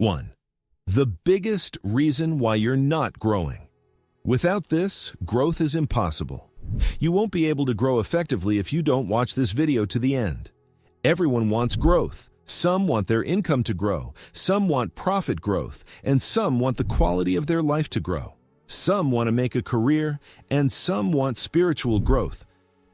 1. The biggest reason why you're not growing. Without this, growth is impossible. You won't be able to grow effectively if you don't watch this video to the end. Everyone wants growth. Some want their income to grow, some want profit growth, and some want the quality of their life to grow. Some want to make a career, and some want spiritual growth.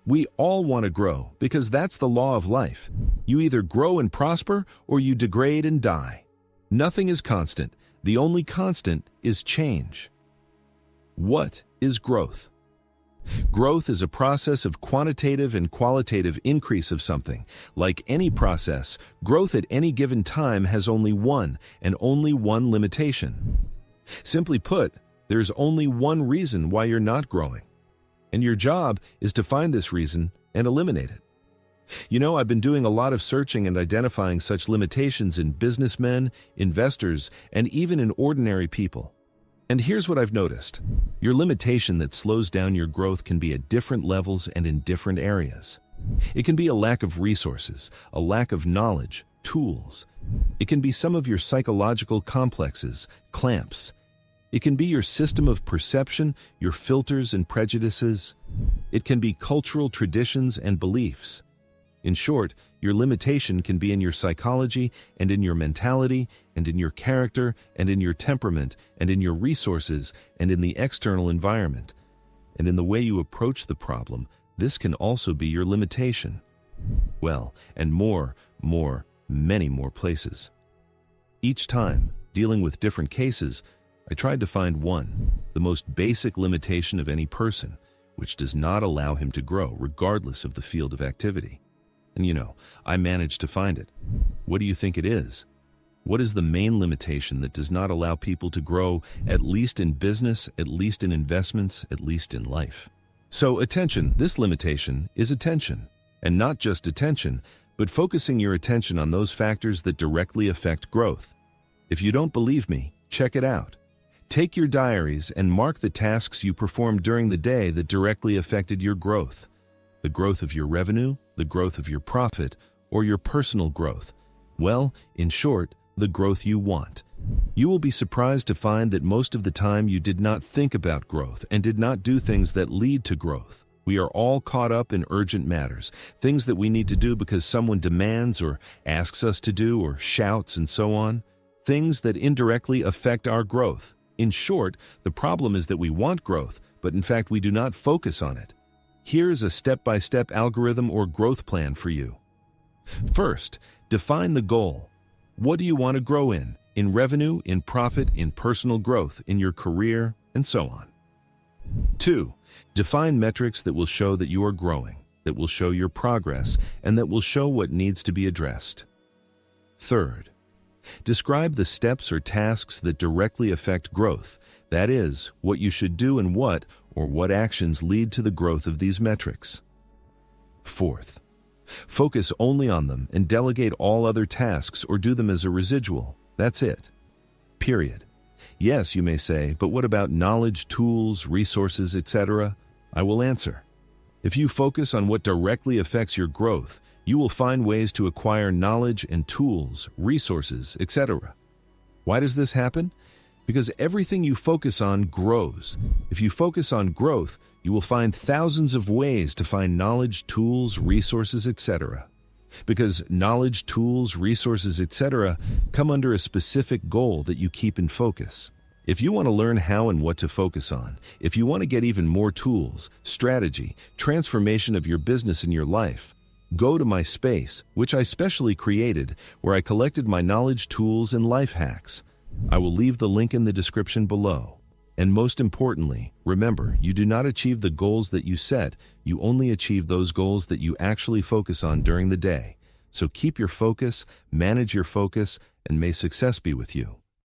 We all want to grow because that's the law of life. You either grow and prosper or you degrade and die. Nothing is constant. The only constant is change. What is growth? Growth is a process of quantitative and qualitative increase of something. Like any process, growth at any given time has only one and only one limitation. Simply put, there's only one reason why you're not growing. And your job is to find this reason and eliminate it. You know, I've been doing a lot of searching and identifying such limitations in businessmen, investors, and even in ordinary people. And here's what I've noticed. Your limitation that slows down your growth can be at different levels and in different areas. It can be a lack of resources, a lack of knowledge, tools. It can be some of your psychological complexes, clamps. It can be your system of perception, your filters and prejudices. It can be cultural traditions and beliefs. In short, your limitation can be in your psychology and in your mentality and in your character and in your temperament and in your resources and in the external environment. And in the way you approach the problem, this can also be your limitation. Well, and many more places. Each time, dealing with different cases, I tried to find one, the most basic limitation of any person, which does not allow him to grow regardless of the field of activity. And you know, I managed to find it. What do you think it is? What is the main limitation that does not allow people to grow, at least in business, at least in investments, at least in life? So attention, this limitation is attention. And not just attention, but focusing your attention on those factors that directly affect growth. If you don't believe me, check it out. Take your diaries and mark the tasks you performed during the day that directly affected your growth. The growth of your revenue, the growth of your profit, or your personal growth. Well, in short, the growth you want. You will be surprised to find that most of the time you did not think about growth and did not do things that lead to growth. We are all caught up in urgent matters, things that we need to do because someone demands or asks us to do or shouts and so on. Things that indirectly affect our growth. In short, the problem is that we want growth, but in fact we do not focus on it. Here is a step-by-step algorithm or growth plan for you. First, define the goal. What do you want to grow in revenue, in profit, in personal growth, in your career, and so on. 2. Define metrics that will show that you are growing, that will show your progress, and that will show what needs to be addressed. Third, describe the steps or tasks that directly affect growth, that is, what you should do and what actions lead to the growth of these metrics. Fourth, focus only on them and delegate all other tasks or do them as a residual. That's it. Period. Yes, you may say, but what about knowledge, tools, resources, etc.? I will answer. If you focus on what directly affects your growth, you will find ways to acquire knowledge and tools, resources, etc. Why does this happen? Because everything you focus on grows. If you focus on growth, you will find thousands of ways to find knowledge, tools, resources, etc. Because knowledge, tools, resources, etc. come under a specific goal that you keep in focus. If you want to learn how and what to focus on, if you want to get even more tools, strategy, transformation of your business and your life, go to my space, which I specially created, where I collected my knowledge, tools, and life hacks. I will leave the link in the description below. And most importantly, remember, you do not achieve the goals that you set, you only achieve those goals that you actually focus on during the day. So keep your focus, manage your focus, and may success be with you.